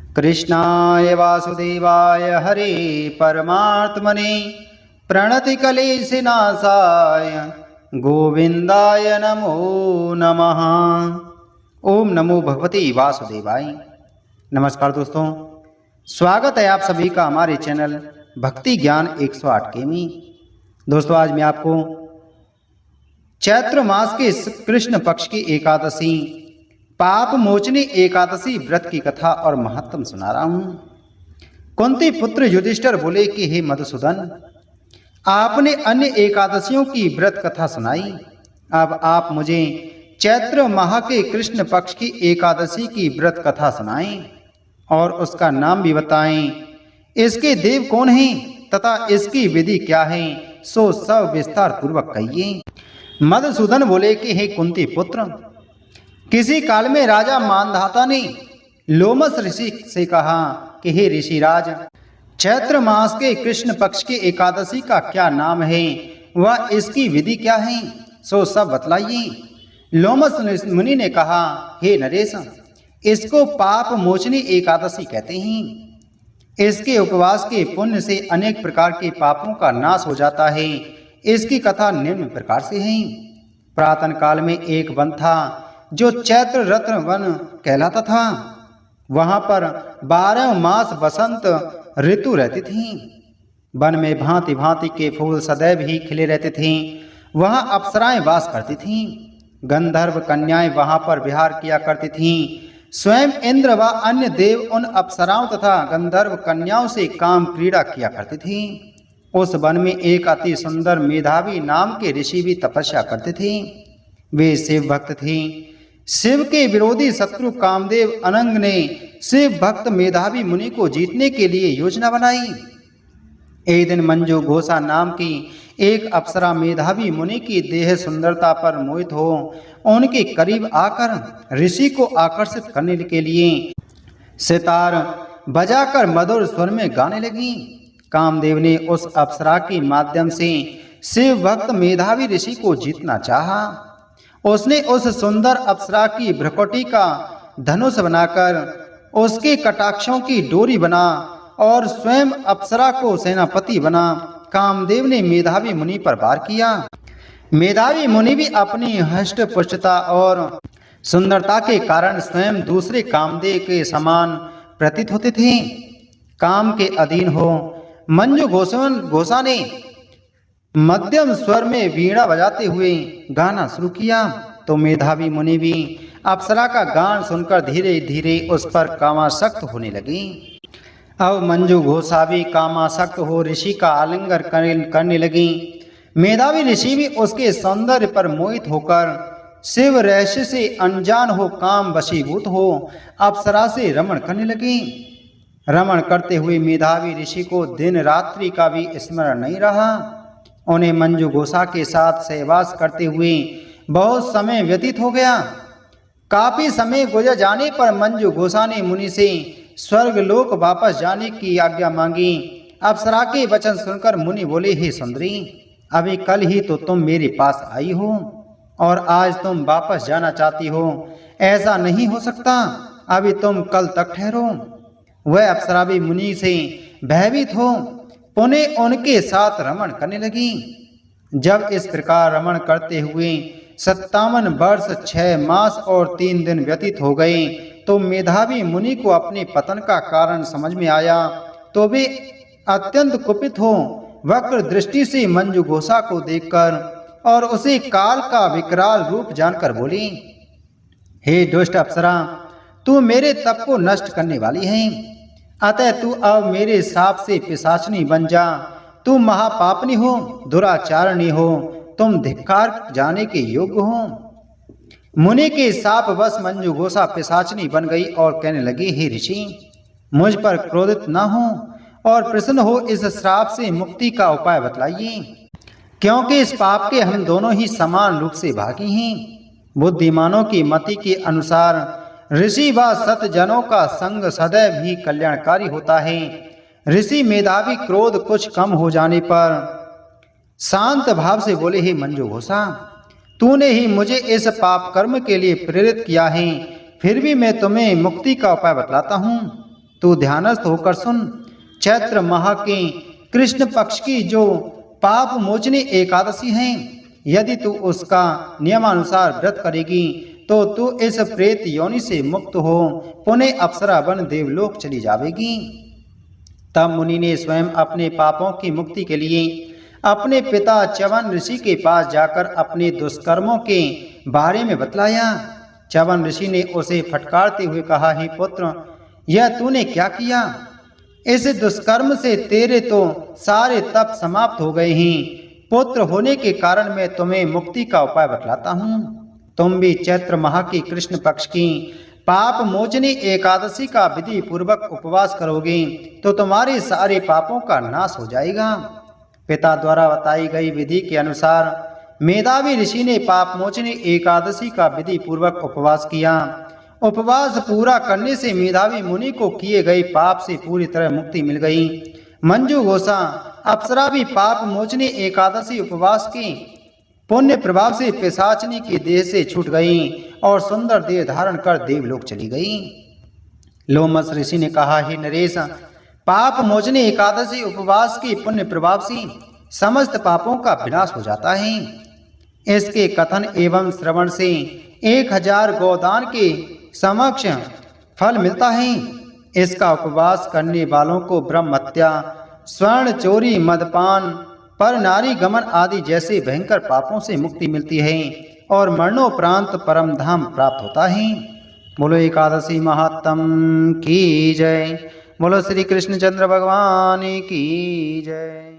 कृष्णाय वासुदेवाय हरे परमात्मने प्रणतिकलेशनाशाय गोविंदाय नमो नमः। ओम नमो भगवते वासुदेवाय। नमस्कार दोस्तों, स्वागत है आप सभी का हमारे चैनल भक्ति ज्ञान 108 के में। दोस्तों, आज मैं आपको चैत्र मास के कृष्ण पक्ष की एकादशी पाप मोचनी एकादशी व्रत की कथा और महत्व सुना रहा हूं। कुंती पुत्र युधिष्ठिर बोले कि हे मधुसूदन, आपने अन्य एकादशियों की व्रत कथा सुनाई, अब आप मुझे चैत्र माह के कृष्ण पक्ष की एकादशी की व्रत कथा सुनाएं और उसका नाम भी बताएं। इसके देव कौन हैं तथा इसकी विधि क्या है, सो सब विस्तार पूर्वक कहिए। मधुसूदन बोले कि हे कुंती पुत्र, किसी काल में राजा मानधाता ने लोमस ऋषि से कहा कि हे ऋषिराज, चैत्र मास के कृष्ण पक्ष की एकादशी का क्या नाम है, वह इसकी विधि क्या है, सो सब बतलाइए। लोमस मुनि ने कहा, हे नरेश, इसको पाप मोचनी एकादशी कहते हैं। इसके उपवास के पुण्य से अनेक प्रकार के पापों का नाश हो जाता है। इसकी कथा निम्न प्रकार से है। प्रातन काल में एक वन था जो चैत्र रत्न वन कहलाता था। वहां पर 12 मास बसंत ऋतु रहती थी। वन में भांति भांति के फूल सदैव ही खिले रहते थे। वहां अप्सराएं वास करती थीं। गंधर्व कन्याएं वहां पर विहार किया करती थीं। स्वयं इंद्र व अन्य देव उन अप्सराओं तथा गंधर्व कन्याओं से काम क्रीड़ा किया करते थे। उस वन में एक अति सुंदर मेधावी नाम के ऋषि भी तपस्या करते थे। वे शिव भक्त थे। शिव के विरोधी शत्रु कामदेव अनंग ने शिव भक्त मेधावी मुनि को जीतने के लिए योजना बनाई। एक दिन मंजू घोषा नाम की एक अप्सरा मेधावी मुनि की देह सुंदरता पर मोहित हो उनके करीब आकर ऋषि को आकर्षित करने के लिए सितार बजाकर मधुर स्वर में गाने लगी। कामदेव ने उस अप्सरा के माध्यम से शिव भक्त मेधावी ऋषि को जीतना चाहा। उसने उस सुंदर अप्सरा की भ्रकुटी का धनुष बनाकर उसके कटाक्षों की डोरी बना और स्वयं अप्सरा को सेनापति बना। कामदेव ने मेधावी मुनि पर वार किया। मेधावी मुनि भी अपनी हष्ट पुष्टता और सुंदरता के कारण स्वयं दूसरे कामदेव के समान प्रतीत होते थे। काम के अधीन हो मंजू घोषा ने मध्यम स्वर में वीणा बजाते हुए गाना शुरू किया तो मेधावी मुनि भी अप्सरा का गान सुनकर धीरे धीरे उस पर कामासक्त होने लगी। अब मंजू घोषा भी कामासक्त हो ऋषि का आलिंगन करने लगी। मेधावी ऋषि भी उसके सौंदर्य पर मोहित होकर शिव रहस्य से अनजान हो काम वशीभूत हो अप्सरा से रमण करने लगी। रमण करते हुए मेधावी ऋषि को दिन रात्रि का भी स्मरण नहीं रहा। उन्हें मंजू घोषा के साथ सहवास करते हुए बहुत समय व्यतीत हो गया। काफी समय गुजर जाने पर मंजू घोषा ने मुनि से स्वर्गलोक वापस जाने की आज्ञा मांगी। अप्सरा के वचन सुनकर मुनि बोले, हे सुंदरी, अभी कल ही तो तुम मेरे पास आई हो और आज तुम वापस जाना चाहती हो। ऐसा नहीं हो सकता, अभी तुम कल तक ठहरो। वह अप्सरा भी मुनि से भयभीत हो पुनः उनके साथ रमण करने लगी। जब इस प्रकार रमण करते हुए 57 वर्ष 6 मास और 3 दिन व्यतीत हो गए तो मेधावी मुनि को अपने पतन का कारण समझ में आया तो वे अत्यंत कुपित हो वक्र दृष्टि से मंजू घोषा को देखकर और उसे काल का विकराल रूप जानकर बोली, हे दुष्ट अप्सरा, तू मेरे तप को नष्ट करने वाली है, अतः तू अब मेरे शाप से पिशाचनी बन जा। तू महापापनी हो, दुराचारणी हो, तुम धिक्कार जाने के योग्य हो। मुनि के शाप वश मंजू घोषा पिशाचनी बन गई और कहने लगी, हे ऋषि, मुझ पर क्रोधित न हो और प्रसन्न हो इस श्राप से मुक्ति का उपाय बतलाइए, क्योंकि इस पाप के हम दोनों ही समान रूप से भागी हैं। बुद्धिमानों की मति के अनुसार ऋषि व सतजनों का संग सदैव ही कल्याणकारी होता है। ऋषि मेधावी क्रोध कुछ कम हो जाने पर शांत भाव से बोले, हे मंजू घोषा, तूने ही मुझे इस पाप कर्म के लिए प्रेरित किया है, फिर भी मैं तुम्हें मुक्ति का उपाय बतलाता हूँ। तू ध्यानस्थ होकर सुन। चैत्र माह के कृष्ण पक्ष की जो पाप मोचनी एकादशी है, यदि तू उसका नियमानुसार व्रत करेगी तो तू इस प्रेत योनि से मुक्त हो पुनः अप्सरा बन देवलोक चली जाएगी। तब मुनि ने स्वयं अपने पापों की मुक्ति के लिए अपने पिता च्यवन ऋषि के पास जाकर अपने दुष्कर्मों के बारे में बतलाया। च्यवन ऋषि ने उसे फटकारते हुए कहा, हे पुत्र, यह तूने क्या किया? इस दुष्कर्म से तेरे तो सारे तप समाप्त हो गए हैं। पुत्र होने के कारण मैं तुम्हें मुक्ति का उपाय बतलाता हूँ। तुम भी चैत्र माह की कृष्ण पक्ष की पाप मोचनी एकादशी का विधि पूर्वक उपवास करोगे तो तुम्हारे सारे पापों का नाश हो जाएगा। पिता द्वारा बताई गई विधि के अनुसार मेधावी ऋषि ने पाप मोचनी एकादशी का विधि पूर्वक उपवास किया। उपवास पूरा करने से मेधावी मुनि को किए गए पाप से पूरी तरह मुक्ति मिल गई। मंजू घोषा अप्सरा भी पाप मोचनी एकादशी उपवास के पुण्य प्रभाव से पिशाचनी की देह से छूट गई और सुंदर देह धारण कर देवलोक चली गई। लोमस ऋषि ने कहा, हे नरेश, पाप मोचनी एकादशी उपवास के पुण्य प्रभाव से समस्त पापों का विनाश हो जाता है। इसके कथन एवं श्रवण से 1000 गोदान के समक्ष फल मिलता है। इसका उपवास करने वालों को ब्रह्म हत्या, स्वर्ण चोरी, मदपान, पर नारी गमन आदि जैसे भयंकर पापों से मुक्ति मिलती है और मरणोपरांत परम धाम प्राप्त होता है। बोलो एकादशी महात्म की जय। बोलो श्री कृष्णचंद्र भगवान की जय।